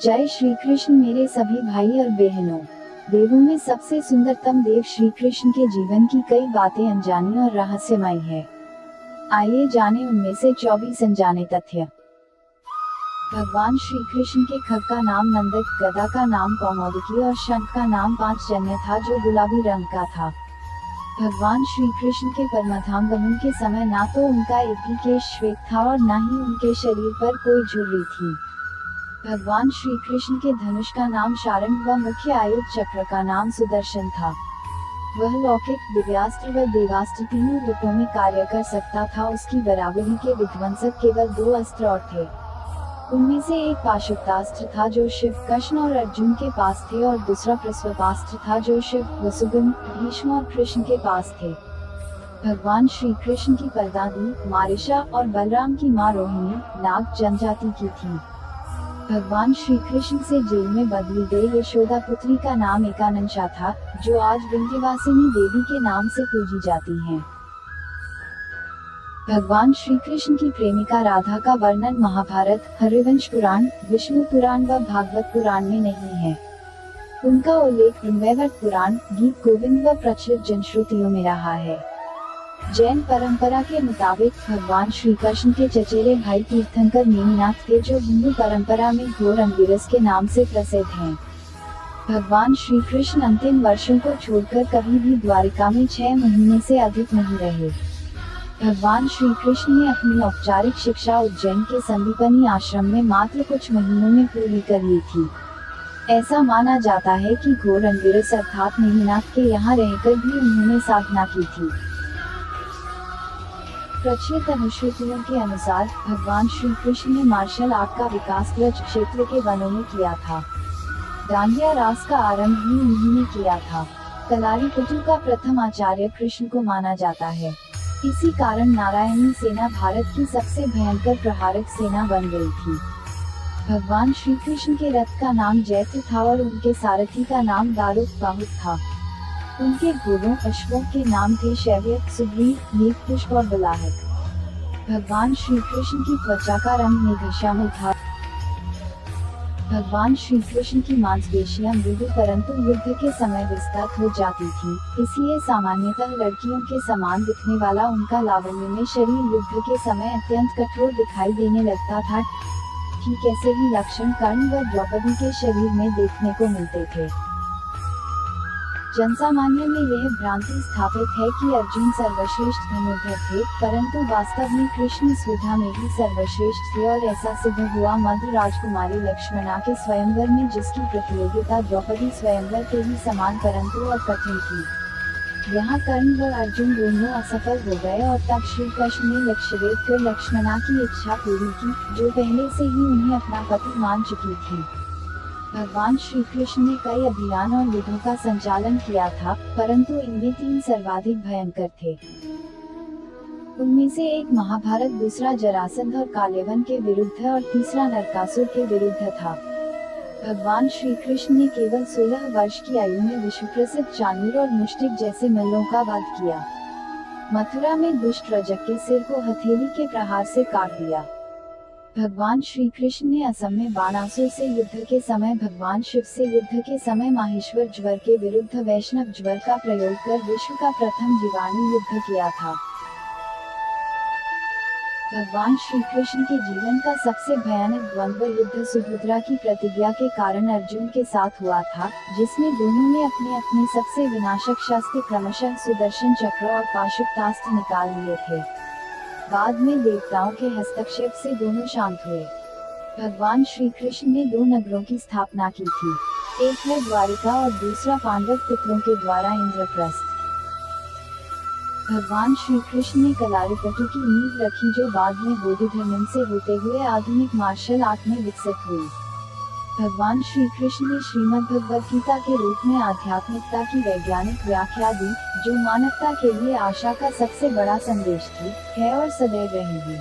जय श्री कृष्ण मेरे सभी भाई और बहनों। देवों में सबसे सुंदरतम देव श्री कृष्ण के जीवन की कई बातें अनजानी और रहस्यमयी है। आइए जानें उनमें से 24 अनजाने तथ्य। भगवान श्री कृष्ण के खग का नाम नंदक, गदा का नाम कौमोदकी और शंख का नाम पांचजन्य था जो गुलाबी रंग का था। भगवान श्री कृष्ण के परमधामगमन के समय ना तो उनका एक भी केश श्वेत था और ना ही उनके शरीर पर कोई झुर्री थी। भगवान श्री कृष्ण के धनुष का नाम शारंग व मुख्य आयुध चक्र का नाम सुदर्शन था। वह लौकिक, दिव्यास्त्र व देवास्त्र तीनों रूपों में कार्य कर सकता था। उसकी बराबरी के विध्वंसक केवल 2 अस्त्र और थे। उनमें से एक पाशुपतास्त्र था जो शिव, कृष्ण और अर्जुन के पास थे और दूसरा प्रस्वपास्त्र था जो शिव, वसुगुण, भीष्म और कृष्ण के पास थे। भगवान श्री कृष्ण की परदादी मारिशा और बलराम की मां रोहिणी नाग जनजाति की थी। भगवान श्री कृष्ण से जेल में बदली गई यशोदा पुत्री का नाम एकानंशा था, जो आज विंध्यवासिनी देवी के नाम से पूजी जाती हैं। भगवान श्री कृष्ण की प्रेमिका राधा का वर्णन महाभारत, हरिवंश पुराण, विष्णु पुराण व भागवत पुराण में नहीं है। उनका उल्लेख ब्रह्मवैवर्त पुराण, गीत गोविंद व प्रचलित जनश्रुतियों में रहा है। जैन परंपरा के मुताबिक भगवान श्री कृष्ण के चचेरे भाई तीर्थंकर नेमिनाथ थे, जो हिंदू परंपरा में घोर अंगिरस के नाम से प्रसिद्ध हैं। भगवान श्री कृष्ण अंतिम वर्षों को छोड़कर कभी भी द्वारिका में 6 महीने से अधिक नहीं रहे। भगवान श्री कृष्ण ने अपनी औपचारिक शिक्षा उज्जैन के संदीपनी आश्रम में मात्र कुछ महीनों में पूरी कर ली थी। ऐसा माना जाता है कि घोर अंगिरस अर्थात नेमिनाथ के यहाँ रहकर भी उन्होंने साधना की थी। प्रचलित अनुश्रुतियों के अनुसार भगवान श्री कृष्ण ने मार्शल आर्ट का विकास ब्रज क्षेत्र के वनों में किया था। डांडिया रास का आरंभ भी उन्हीं ने किया था। कलारीपटु का प्रथम आचार्य कृष्ण को माना जाता है। इसी कारण नारायणी सेना भारत की सबसे भयंकर प्रहारक सेना बन गई थी। भगवान श्री कृष्ण के रथ का नाम जैत्र था और उनके सारथी का नाम दारुक बाहुक था। उनके घोड़ों अश्वों के नाम थे शैव्य, सुग्रीव, नीलपुष्प और बलाहक। भगवान श्री कृष्ण की त्वचा का रंग मेघश्यामल था। भगवान श्री कृष्ण की मांसपेशियां मृदु परंतु युद्ध के समय विस्तार हो जाती थी, इसलिए सामान्यतः लड़कियों के समान दिखने वाला उनका लावण्यमय शरीर युद्ध के समय अत्यंत कठोर दिखाई देने लगता था। ठीक ऐसे ही लक्षण कर्ण व द्रौपदी के शरीर में देखने को मिलते थे। जनसामान्य में यह भ्रांति स्थापित है कि अर्जुन सर्वश्रेष्ठ धनुर्धर थे, परंतु वास्तव में कृष्ण सुधा में ही सर्वश्रेष्ठ थे और ऐसा सिद्ध हुआ मध्य राजकुमारी लक्ष्मणा के स्वयंवर में, जिसकी प्रतियोगिता द्रौपदी स्वयंवर के ही समान परंतु और कठिन थी। यहाँ कर्ण व अर्जुन दोनों असफल हो गए और तब श्री कृष्ण ने लक्ष्यभेद कर लक्ष्मणा की इच्छा पूरी की, जो पहले से ही उन्हें अपना पति मान चुकी थी। भगवान श्री कृष्ण ने कई अभियान और युद्धों का संचालन किया था, परंतु इनमें 3 सर्वाधिक भयंकर थे। उनमें से एक महाभारत, दूसरा जरासंध और काल्यवन के विरुद्ध और तीसरा नरकासुर के विरुद्ध था। भगवान श्री कृष्ण ने केवल 16 वर्ष की आयु में विश्व प्रसिद्ध चाणूर और मुष्टिक जैसे मल्लों का वध किया। मथुरा में दुष्ट रजक के सिर को हथेली के प्रहार से काट दिया। भगवान श्री कृष्ण ने असम में बाणासुर से युद्ध के समय, भगवान शिव से युद्ध के समय माहेश्वर ज्वर के विरुद्ध वैष्णव ज्वर का प्रयोग कर विश्व का प्रथम जीवाणु युद्ध किया था। भगवान श्री कृष्ण के जीवन का सबसे भयानक द्वंद्व युद्ध सुभद्रा की प्रतिज्ञा के कारण अर्जुन के साथ हुआ था, जिसमें दोनों ने अपने अपने सबसे विनाशक शस्त्र क्रमशः सुदर्शन चक्र और पाशुपतास्त्र निकाल लिए थे। बाद में देवताओं के हस्तक्षेप से दोनों शांत हुए। भगवान श्री कृष्ण ने 2 नगरों की स्थापना की थी। एक है द्वारिका और दूसरा पांडव पुत्रों के द्वारा इंद्रप्रस्थ। भगवान श्री कृष्ण ने कलारीपटु की नींव रखी, जो बाद में बोधिधर्म से होते हुए आधुनिक मार्शल आर्ट में विकसित हुई। भगवान श्री कृष्ण ने श्रीमद् भगवद गीता के रूप में आध्यात्मिकता की वैज्ञानिक व्याख्या दी, जो मानवता के लिए आशा का सबसे बड़ा संदेश थी, है और सदैव रहेगी।